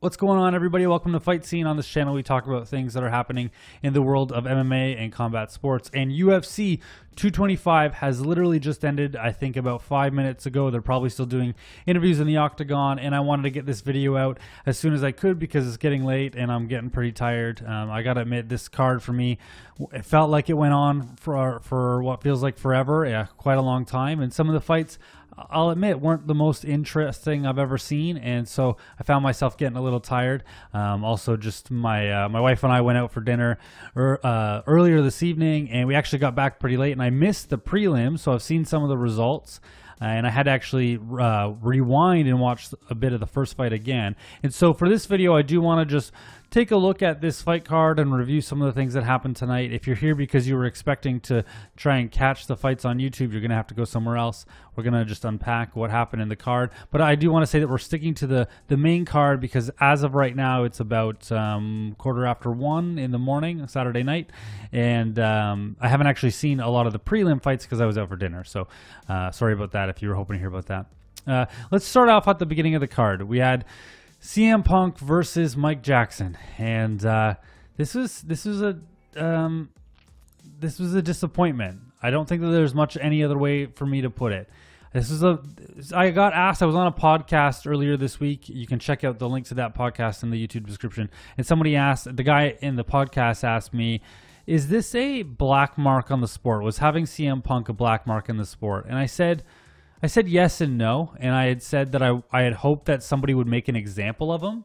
What's going on, everybody? Welcome to Fight Scene. On this channel, we talk about things that are happening in the world of MMA and combat sports. And UFC 225 has literally just ended, I think, about 5 minutes ago. They're probably still doing interviews in the octagon, and I wanted to get this video out as soon as I could because it's getting late and I'm getting pretty tired. I gotta admit, this card for me, it felt like it went on for what feels like forever, quite a long time. And some of the fights, I'll admit, weren't the most interesting I've ever seen, and so I found myself getting a little tired. Also, just my wife and I went out for dinner earlier this evening, and we actually got back pretty late, and I missed the prelim, so I've seen some of the results, and I had to actually rewind and watch a bit of the first fight again. And so for this video, I do want to just take a look at this fight card and review some of the things that happened tonight. If you're here because you were expecting to try and catch the fights on YouTube, you're going to have to go somewhere else. We're going to just unpack what happened in the card. But I do want to say that we're sticking to the main card because as of right now, it's about 1:15 in the morning, Saturday night. And I haven't actually seen a lot of the prelim fights because I was out for dinner. So sorry about that if you were hoping to hear about that. Let's start off at the beginning of the card. We had CM Punk versus Mike Jackson, and this was a disappointment. I don't think that there's much any other way for me to put it. I got asked, I was on a podcast earlier this week. You can check out the link to that podcast in the YouTube description. And somebody asked, the guy in the podcast asked me, is this a black mark on the sport? Was having CM Punk a black mark in the sport? And I said yes and no, and I had said that I had hoped that somebody would make an example of him,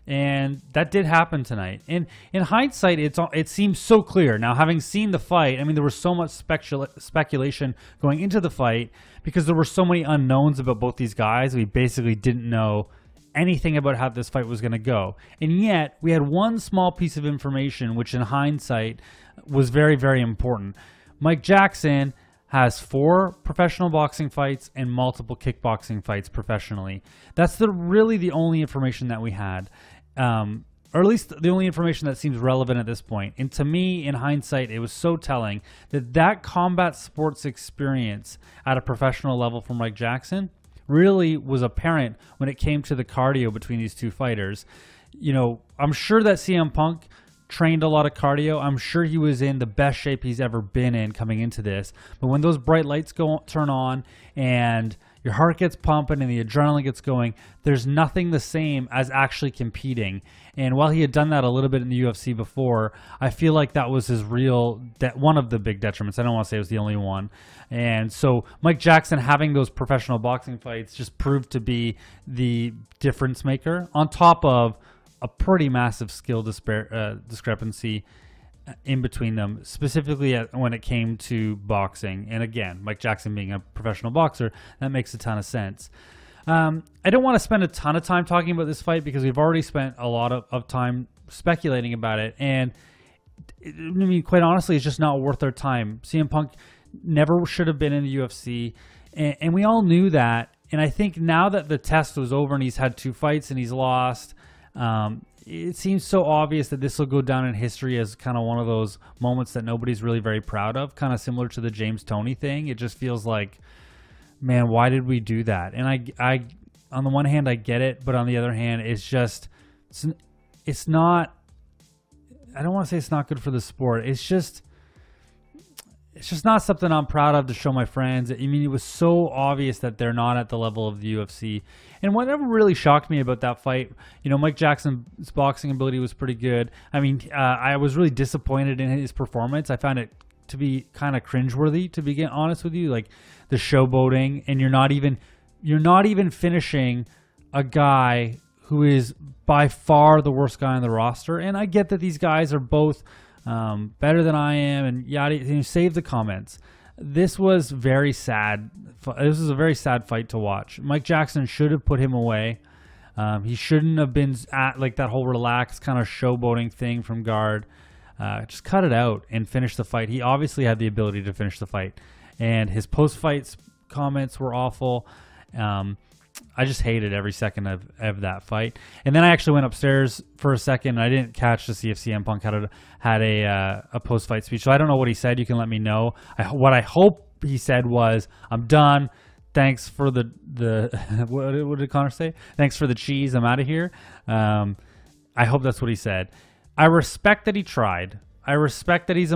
and that did happen tonight. And in hindsight, it seems so clear. Now, having seen the fight, I mean, there was so much speculation going into the fight because there were so many unknowns about both these guys. We basically didn't know anything about how this fight was going to go. And yet, we had one small piece of information, which in hindsight was very, very important. Mike Jackson has 4 professional boxing fights and multiple kickboxing fights professionally. That's really the only information that we had, or at least the only information that seems relevant at this point. And to me, in hindsight, it was so telling that combat sports experience at a professional level for Mike Jackson really was apparent when it came to the cardio between these two fighters. You know, I'm sure that CM Punk trained a lot of cardio. I'm sure he was in the best shape he's ever been in coming into this. But when those bright lights turn on and your heart gets pumping and the adrenaline gets going, there's nothing the same as actually competing. And while he had done that a little bit in the UFC before, I feel like that was his one of the big detriments. I don't want to say it was the only one. And so Mike Jackson having those professional boxing fights just proved to be the difference maker, on top of a pretty massive skill discrepancy in between them, specifically when it came to boxing. And again, Mike Jackson being a professional boxer, that makes a ton of sense. I don't want to spend a ton of time talking about this fight because we've already spent a lot of time speculating about it. And I mean, quite honestly, it's just not worth our time. CM Punk never should have been in the UFC, and we all knew that. And I think now that the test was over and he's had 2 fights and he's lost, it seems so obvious that this will go down in history as kind of one of those moments that nobody's really very proud of, kind of similar to the James Toney thing. It just feels like, man, why did we do that? And I on the one hand, I get it, but on the other hand, it's not, I don't want to say it's not good for the sport. It's just not something I'm proud of to show my friends. I mean, it was so obvious that they're not at the level of the UFC. And whatever really shocked me about that fight, you know, Mike Jackson's boxing ability was pretty good. I mean, I was really disappointed in his performance. I found it to be kind of cringeworthy, to be honest with you, like the showboating, and you're not even finishing a guy who is by far the worst guy on the roster. And I get that these guys are both better than I am, and yada. Save the comments. This was very sad. This was a very sad fight to watch. Mike Jackson should have put him away. He shouldn't have been at like that whole relaxed kind of showboating thing from guard. Just cut it out and finish the fight. He obviously had the ability to finish the fight, and his post-fight comments were awful. I just hated every second of that fight. And then I actually went upstairs for a second, and I didn't catch to see if CM Punk had a post-fight speech. So I don't know what he said. You can let me know. What I hope he said was, I'm done. thanks for the what did Connor say? Thanks for the cheese. I'm out of here. I hope that's what he said. I respect that he tried. I respect that he's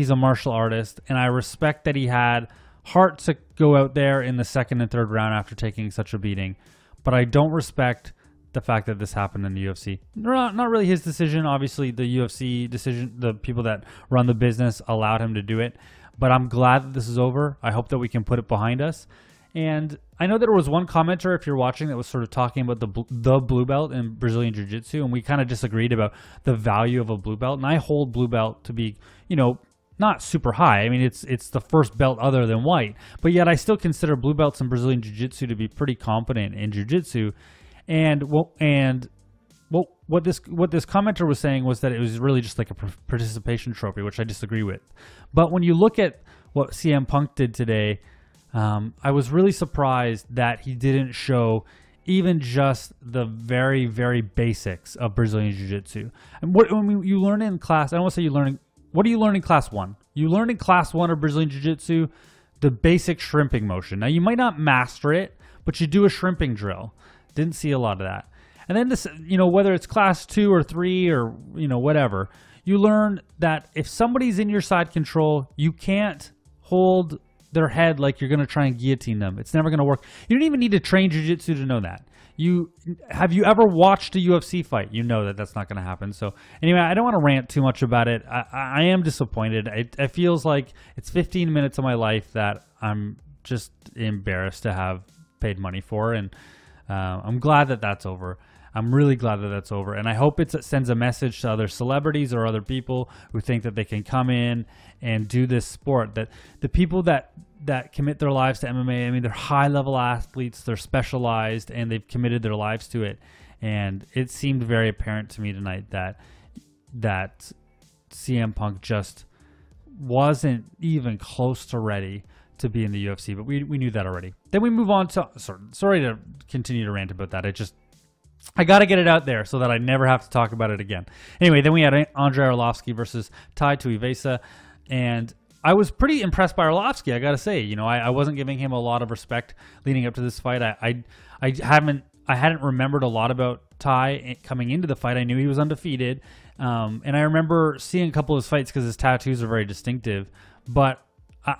a martial artist, and I respect that he had heart to go out there in the second and third round after taking such a beating. But I don't respect the fact that this happened in the UFC. Not really his decision. Obviously, the UFC decision, the people that run the business allowed him to do it. But I'm glad that this is over. I hope that we can put it behind us. And I know there was one commenter, if you're watching, that was sort of talking about the blue belt in Brazilian Jiu-Jitsu, and we kind of disagreed about the value of a blue belt. And I hold blue belt to be, not super high. I mean, it's the first belt other than white, but yet I still consider blue belts in Brazilian Jiu-Jitsu to be pretty competent in Jiu-Jitsu. And what this commenter was saying was that it was really just like a participation trophy, which I disagree with. But when you look at what CM Punk did today, I was really surprised that he didn't show even just the very, very basics of Brazilian Jiu-Jitsu. And you learn in class, I don't want to say you learn. What do you learn in class 1? You learn in class 1 of Brazilian Jiu-Jitsu the basic shrimping motion. Now, you might not master it, but you do a shrimping drill. Didn't see a lot of that. And then this, whether it's class 2 or 3 or, whatever, you learn that if somebody's in your side control, you can't hold their head like you're going to try and guillotine them. It's never going to work. You don't even need to train jiu-jitsu to know that. Have you ever watched a UFC fight? You know that that's not going to happen. So anyway, I don't want to rant too much about it. I am disappointed. It feels like it's 15 minutes of my life that I'm just embarrassed to have paid money for. And I'm glad that that's over. I'm really glad that that's over. And I hope it sends a message to other celebrities or other people who think that they can come in and do this sport. That the people that commit their lives to MMA, I mean, they're high-level athletes, they're specialized, and they've committed their lives to it. And it seemed very apparent to me tonight that CM Punk just wasn't even close to ready to be in the UFC, but we knew that already. Then we move on to, sorry to continue to rant about that. I got to get it out there so that I never have to talk about it again. Anyway, then we had Andrei Arlovski versus Tai Tuivasa, and I was pretty impressed by Arlovski, I got to say. I wasn't giving him a lot of respect leading up to this fight. I hadn't remembered a lot about Tai coming into the fight. I knew he was undefeated, and I remember seeing a couple of his fights because his tattoos are very distinctive, but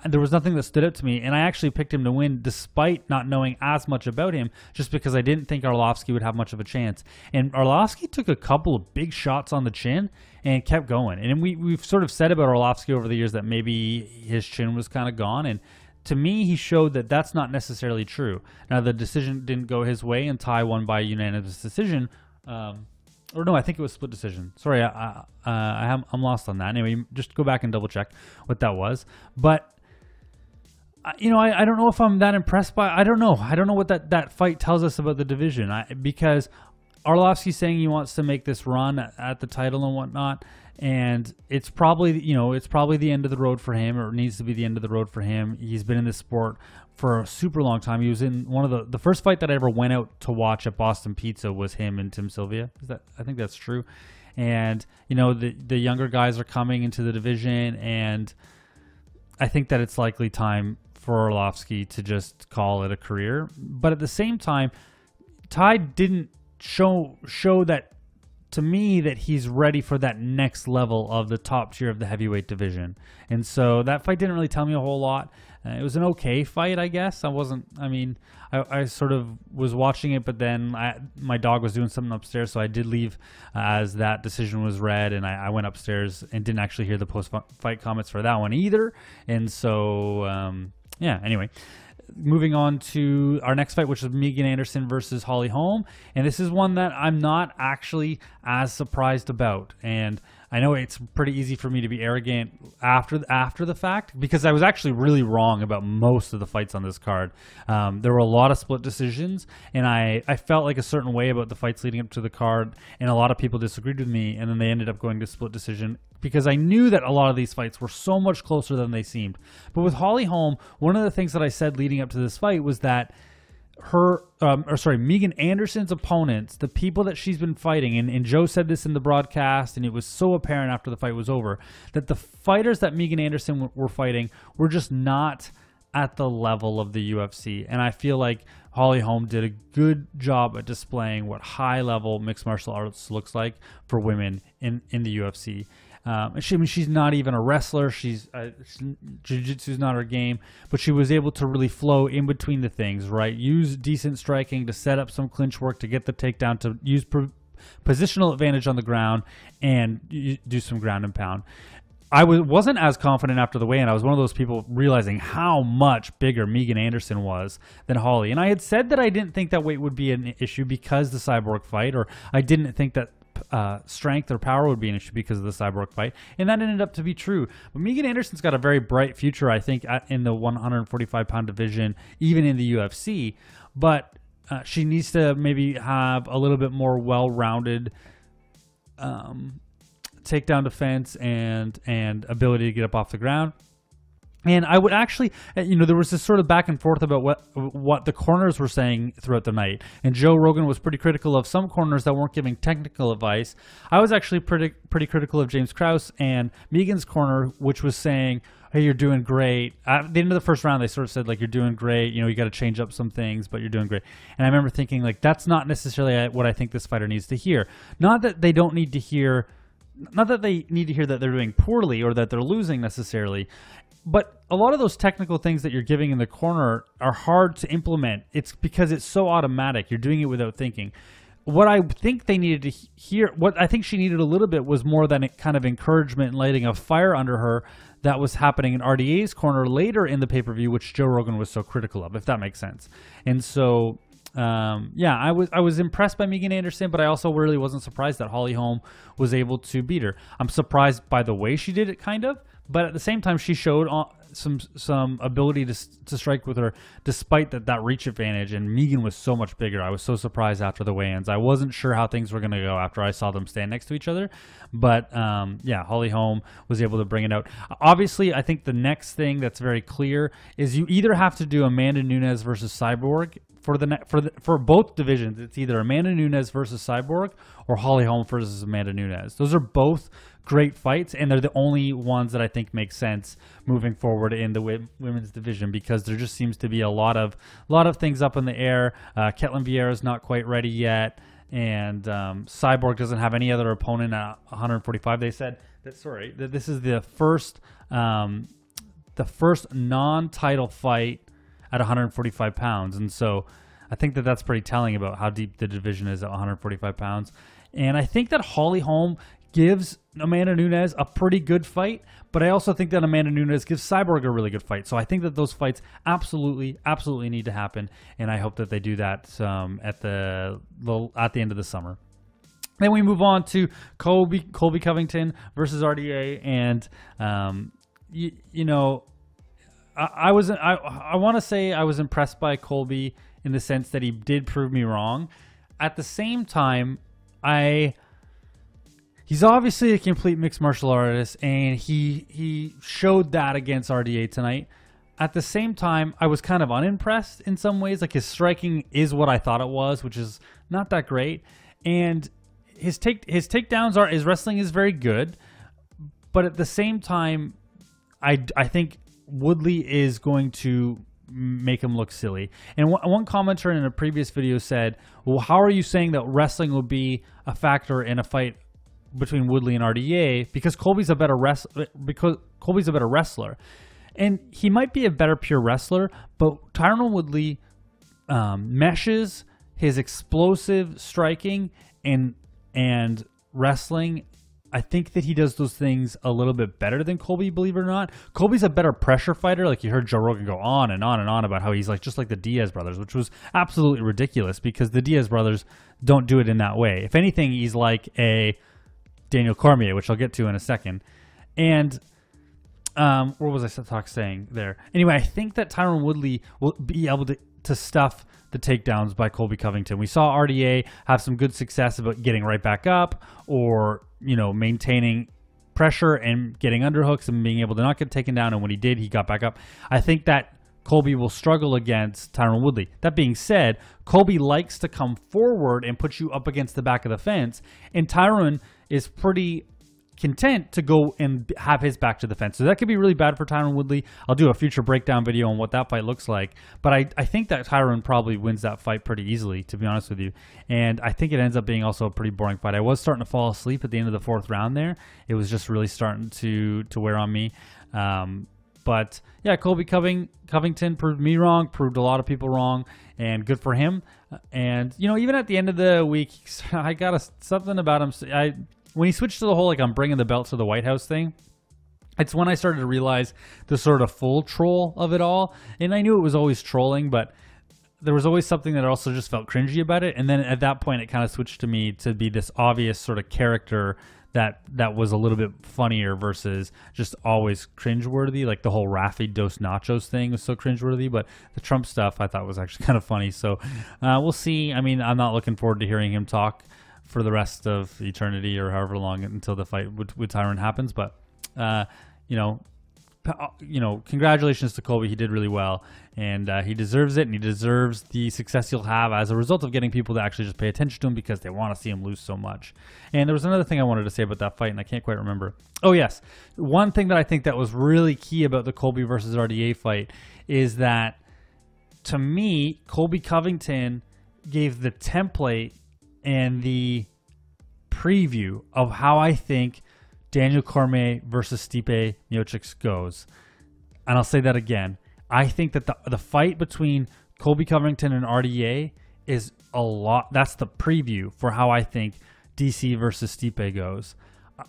there was nothing that stood out to me, and I actually picked him to win despite not knowing as much about him, just because I didn't think Arlovski would have much of a chance. And Arlovski took a couple of big shots on the chin and kept going. And we've sort of said about Arlovski over the years that maybe his chin was kind of gone, and to me, he showed that that's not necessarily true. Now, the decision didn't go his way, and Tai won by unanimous decision. Or no, I think it was split decision. Sorry, I'm lost on that. Anyway, just go back and double check what that was. But I don't know if I'm that impressed by. I don't know what that fight tells us about the division. Because Arlovski's saying he wants to make this run at the title and whatnot, and it's probably the end of the road for him, or it needs to be the end of the road for him. He's been in this sport for a super long time. He was in one of the first fight that I ever went out to watch at Boston Pizza was him and Tim Sylvia. I think that's true. And the younger guys are coming into the division, and I think that it's likely time for Arlovski to just call it a career. But at the same time, Tai didn't show that to me that he's ready for that next level of the top tier of the heavyweight division. And so that fight didn't really tell me a whole lot. It was an okay fight, I guess. I sort of was watching it, but then my dog was doing something upstairs, so I did leave as that decision was read, and I went upstairs and didn't actually hear the post-fight comments for that one either. And so, yeah, anyway. Moving on to our next fight, which is Megan Anderson versus Holly Holm. And this is one that I'm not actually as surprised about. And I know it's pretty easy for me to be arrogant after the fact, because I was actually really wrong about most of the fights on this card. There were a lot of split decisions, and I felt like a certain way about the fights leading up to the card, and a lot of people disagreed with me, and then they ended up going to split decision, because I knew that a lot of these fights were so much closer than they seemed. But with Holly Holm, one of the things that I said leading up to this fight was that Megan Anderson's opponents, the people that she's been fighting, and Joe said this in the broadcast, and it was so apparent after the fight was over, that the fighters that Megan Anderson were fighting were just not at the level of the UFC. And I feel like Holly Holm did a good job at displaying what high-level mixed martial arts looks like for women in the UFC. She's not even a wrestler. Jiu-jitsu is not her game, but she was able to really flow in between the things, right? Use decent striking to set up some clinch work to get the takedown, to use positional advantage on the ground, and do some ground and pound. I wasn't as confident after the weigh-in. I was one of those people realizing how much bigger Megan Anderson was than Holly. And I had said that I didn't think that weight would be an issue because the Cyborg fight, or I didn't think that strength or power would be an issue because of the Cyborg fight, and that ended up to be true. But Megan Anderson's got a very bright future, I think, in the 145-pound division, even in the UFC. But she needs to maybe have a little bit more well-rounded takedown defense and ability to get up off the ground. And I would actually, there was this sort of back and forth about what the corners were saying throughout the night. And Joe Rogan was pretty critical of some corners that weren't giving technical advice. I was actually pretty critical of James Krause and Megan's corner, which was saying, hey, you're doing great. At the end of the first round, they sort of said, like, you're doing great. You got to change up some things, but you're doing great. And I remember thinking, like, that's not necessarily what I think this fighter needs to hear. Not that they don't need to hear, not that they need to hear that they're doing poorly or that they're losing necessarily. But a lot of those technical things that you're giving in the corner are hard to implement. It's because it's so automatic. You're doing it without thinking. What I think they needed to hear, what I think she needed a little bit was more than a kind of encouragement and lighting a fire under her that was happening in RDA's corner later in the pay-per-view, which Joe Rogan was so critical of, if that makes sense. And so, yeah, I was impressed by Megan Anderson, but I also really wasn't surprised that Holly Holm was able to beat her. I'm surprised by the way she did it, kind of. But at the same time, she showed some ability to strike with her, despite that reach advantage. And Megan was so much bigger. I was so surprised after the weigh-ins. I wasn't sure how things were going to go after I saw them stand next to each other. But yeah, Holly Holm was able to bring it out. Obviously, I think the next thing that's very clear is you either have to do Amanda Nunes versus Cyborg for both divisions. It's either Amanda Nunes versus Cyborg or Holly Holm versus Amanda Nunes. Those are both great fights, and they're the only ones that I think make sense moving forward in the women's division, because there just seems to be a lot of things up in the air. Ketlin Vieira's not quite ready yet, and Cyborg doesn't have any other opponent at 145. They said that this is the first non-title fight at 145 pounds, and so I think that's pretty telling about how deep the division is at 145 pounds. And I think that Holly Holm gives Amanda Nunes a pretty good fight, but I also think that Amanda Nunes gives Cyborg a really good fight. So I think that those fights absolutely need to happen, and I hope that they do that at the end of the summer. Then we move on to Colby Covington versus RDA, and I want to say I was impressed by Colby in the sense that he did prove me wrong. At the same time, he's obviously a complete mixed martial artist, and he showed that against RDA tonight. At the same time, I was kind of unimpressed in some ways. Like, his striking is what I thought it was, which is not that great. And his takedowns his wrestling is very good. But at the same time, I think Woodley is going to make him look silly. And one commenter in a previous video said, well, how are you saying that wrestling will be a factor in a fight between Woodley and RDA? Because Colby's a better wrestler. And he might be a better pure wrestler, but Tyron Woodley meshes his explosive striking and wrestling. I think that he does those things a little bit better than Colby, believe it or not. Colby's a better pressure fighter. Like, you heard Joe Rogan go on and on and on about how he's like just like the Diaz brothers, which was absolutely ridiculous because the Diaz brothers don't do it in that way. If anything, he's like a Daniel Cormier, which I'll get to in a second. And what was I saying there? Anyway, I think that Tyron Woodley will be able to stuff the takedowns by Colby Covington. We saw RDA have some good success about getting right back up, or maintaining pressure and getting underhooks and being able to not get taken down. And when he did, he got back up. I think that Colby will struggle against Tyron Woodley. That being said, Colby likes to come forward and put you up against the back of the fence, and Tyron is pretty content to go and have his back to the fence. So that could be really bad for Tyron Woodley. I'll do a future breakdown video on what that fight looks like. But I think that Tyron probably wins that fight pretty easily, to be honest with you. And I think it ends up being also a pretty boring fight. I was starting to fall asleep at the end of the 4th round there. It was just really starting to wear on me. But yeah, Colby Covington proved me wrong, proved a lot of people wrong, and good for him. And, you know, even at the end of the week, I got something about him. When he switched to the whole, like, I'm bringing the belt to the White House thing, it's when I started to realize the sort of full troll of it all. And I knew it was always trolling, but there was always something that also just felt cringy about it. And then at that point, it kind of switched to me to be this obvious sort of character that was a little bit funnier versus just always cringeworthy. Like the whole Rafi Dos Nachos thing was so cringeworthy, but the Trump stuff I thought was actually kind of funny. So we'll see. I mean, I'm not looking forward to hearing him talk for the rest of eternity or however long until the fight with Tyron happens. But, you know, congratulations to Colby. He did really well, and he deserves it, and he deserves the success he'll have as a result of getting people to actually just pay attention to him because they want to see him lose so much. And there was another thing I wanted to say about that fight, and I can't quite remember. Oh, yes. One thing that I think that was really key about the Colby versus RDA fight is that, to me, Colby Covington gave the template and the preview of how I think Daniel Cormier versus Stipe Miocic goes. And I'll say that again. I think that the fight between Colby Covington and RDA is a lot. That's the preview for how I think DC versus Stipe goes.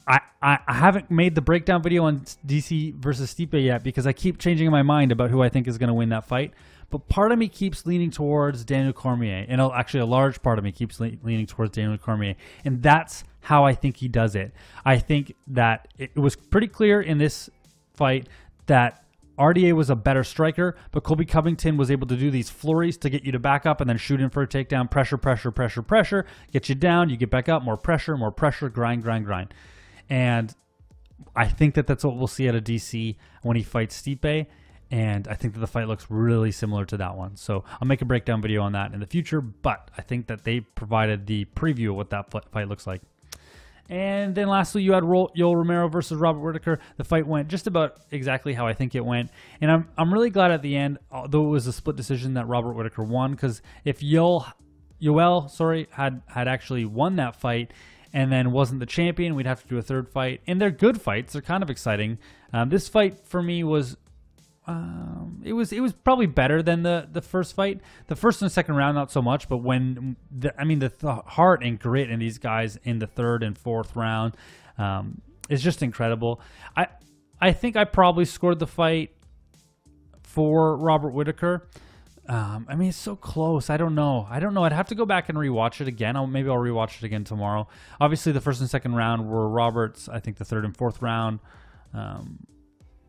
I haven't made the breakdown video on DC versus Stipe yet because I keep changing my mind about who I think is going to win that fight. But part of me keeps leaning towards Daniel Cormier. And actually, a large part of me keeps leaning towards Daniel Cormier. And that's how I think he does it. I think that it was pretty clear in this fight that RDA was a better striker, but Colby Covington was able to do these flurries to get you to back up and then shoot in for a takedown. Pressure, pressure, pressure, pressure. Get you down, you get back up, more pressure, grind, grind, grind. And I think that that's what we'll see out of DC when he fights Stipe. And I think that the fight looks really similar to that one. So I'll make a breakdown video on that in the future, but I think that they provided the preview of what that fight looks like. And then lastly, you had Yoel Romero versus Robert Whittaker. The fight went just about exactly how I think it went. And I'm really glad at the end, although it was a split decision, that Robert Whittaker won, because if Yoel had actually won that fight and then wasn't the champion, we'd have to do a third fight. And they're good fights. They're kind of exciting. This fight for me was it was probably better than the first fight. The first and second round, not so much, but when the heart and grit in these guys in the 3rd and 4th round is just incredible. I think I probably scored the fight for Robert Whittaker. I mean, it's so close. I don't know. I'd have to go back and rewatch it again. Maybe I'll rewatch it again tomorrow. Obviously, the first and second round were Robert's. I think the 3rd and 4th round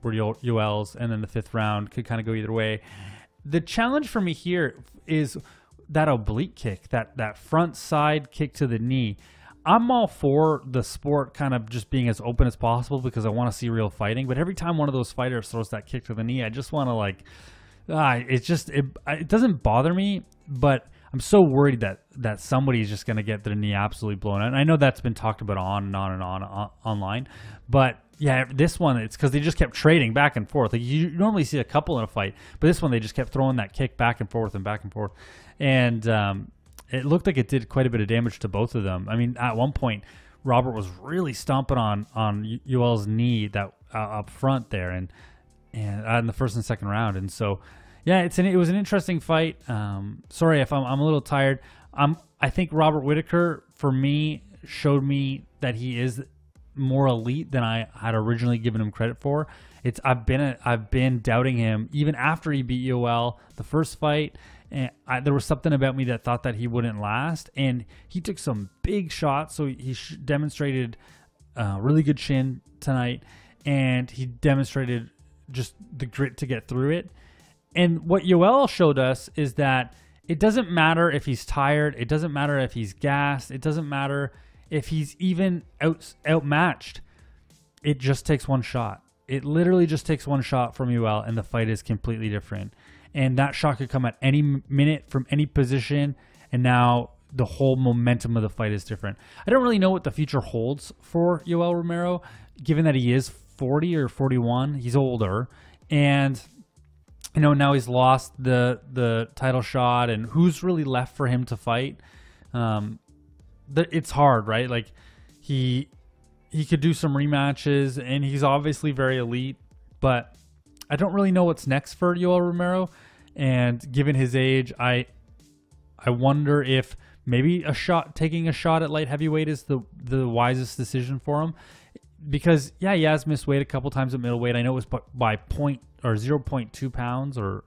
were Yoel's, and then the 5th round could kind of go either way. The challenge for me here is that oblique kick, that front side kick to the knee. I'm all for the sport kind of just being as open as possible because I want to see real fighting. But every time one of those fighters throws that kick to the knee, I just want to it doesn't bother me, but I'm so worried that somebody's just going to get their knee absolutely blown out. And I know that's been talked about on and on and on online, but yeah, this one, it's because they just kept trading back and forth. Like you normally see a couple in a fight, but this one they just kept throwing that kick back and forth and back and forth. And it looked like it did quite a bit of damage to both of them. I mean, at one point, Robert was really stomping on Yoel's knee that up front there, and in the first and second round. And so, yeah, it was an interesting fight. Sorry if I'm a little tired. I think Robert Whittaker, for me, showed me that he is more elite than I had originally given him credit for. I've been doubting him even after he beat Yoel the first fight. And there was something about me that thought that he wouldn't last, and he took some big shots. So he demonstrated really good chin tonight, and he demonstrated just the grit to get through it. And what Yoel showed us is that it doesn't matter if he's tired. It doesn't matter if he's gassed. It doesn't matter if he's even outmatched. It just takes one shot. It literally just takes one shot from Yoel, and the fight is completely different. And that shot could come at any minute from any position. And now the whole momentum of the fight is different. I don't really know what the future holds for Yoel Romero, given that he is 40 or 41. He's older, and now he's lost the title shot, and who's really left for him to fight? It's hard, right? Like he could do some rematches, and he's obviously very elite, but I don't really know what's next for Yoel Romero. And given his age, I wonder if maybe taking a shot at light heavyweight is the wisest decision for him, because he has missed weight a couple times at middleweight. I know it was by 0.2 pounds or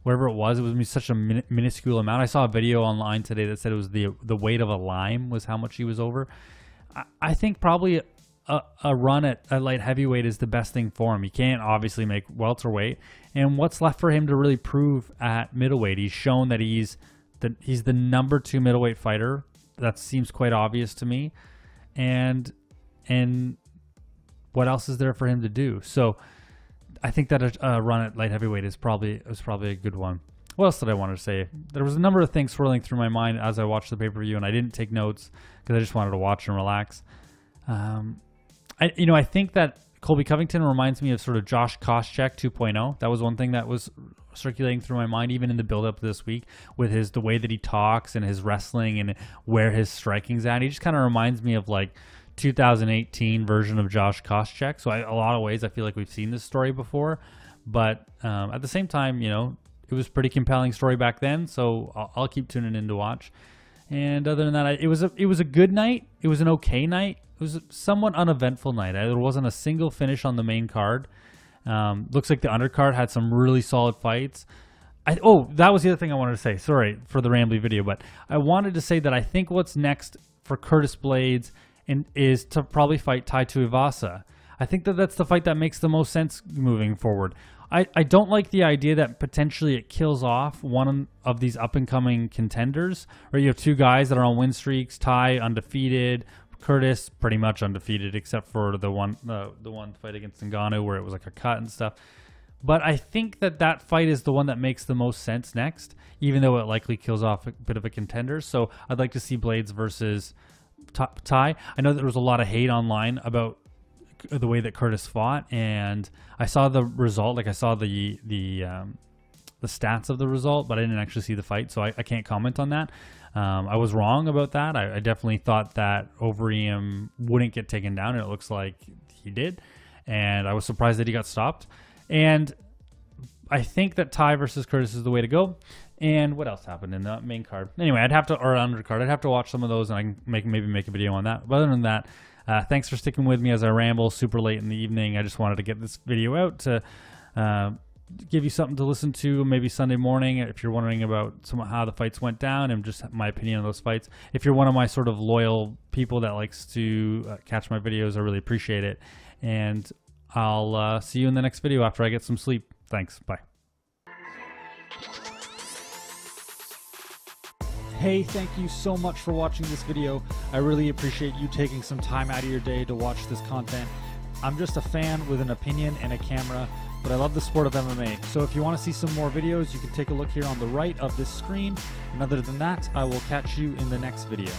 whatever it was. It was such a minuscule amount. I saw a video online today that said it was the weight of a lime was how much he was over. I think probably a run at light heavyweight is the best thing for him. He can't obviously make welterweight, and what's left for him to really prove at middleweight? He's shown that he's the number 2 middleweight fighter. That seems quite obvious to me, and what else is there for him to do? So I think that a run at light heavyweight was probably a good one. What else did I want to say? There was a number of things swirling through my mind as I watched the pay-per-view, and I didn't take notes because I just wanted to watch and relax. I think that Colby Covington reminds me of sort of Josh Koscheck 2.0. That was one thing that was circulating through my mind, even in the build-up this week, with the way that he talks and his wrestling and where his striking's at. He just kind of reminds me of like 2018 version of Josh Koscheck. So a lot of ways I feel like we've seen this story before, but at the same time, it was a pretty compelling story back then. So I'll keep tuning in to watch. And other than that, it was a good night. It was an okay night. It was a somewhat uneventful night. There wasn't a single finish on the main card. Looks like the undercard had some really solid fights. That was the other thing I wanted to say. Sorry for the rambly video, but I wanted to say that I think what's next for Curtis Blaydes is to probably fight Tai Tuivasa. I think that's the fight that makes the most sense moving forward. I don't like the idea that potentially it kills off one of these up-and-coming contenders, where you have two guys that are on win streaks, Tai undefeated, Curtis pretty much undefeated except for the one fight against Ngannou where it was like a cut and stuff. But I think that fight is the one that makes the most sense next, even though it likely kills off a bit of a contender. So I'd like to see Blaydes versus Tai. I know there was a lot of hate online about the way that Curtis fought, and I saw the result. Like I saw the stats of the result, but I didn't actually see the fight, so I can't comment on that. I was wrong about that. I definitely thought that Overeem wouldn't get taken down, and it looks like he did. And I was surprised that he got stopped. And I think that Tai versus Curtis is the way to go. And what else happened in the main card? Anyway, undercard. I'd have to watch some of those, and I can maybe make a video on that. But other than that, thanks for sticking with me as I ramble super late in the evening. I just wanted to get this video out to give you something to listen to maybe Sunday morning if you're wondering about how the fights went down and just my opinion on those fights. If you're one of my sort of loyal people that likes to catch my videos, I really appreciate it. And I'll see you in the next video after I get some sleep. Thanks. Bye. Hey, thank you so much for watching this video. I really appreciate you taking some time out of your day to watch this content. I'm just a fan with an opinion and a camera, but I love the sport of MMA. So if you want to see some more videos, you can take a look here on the right of this screen. And other than that, I will catch you in the next video.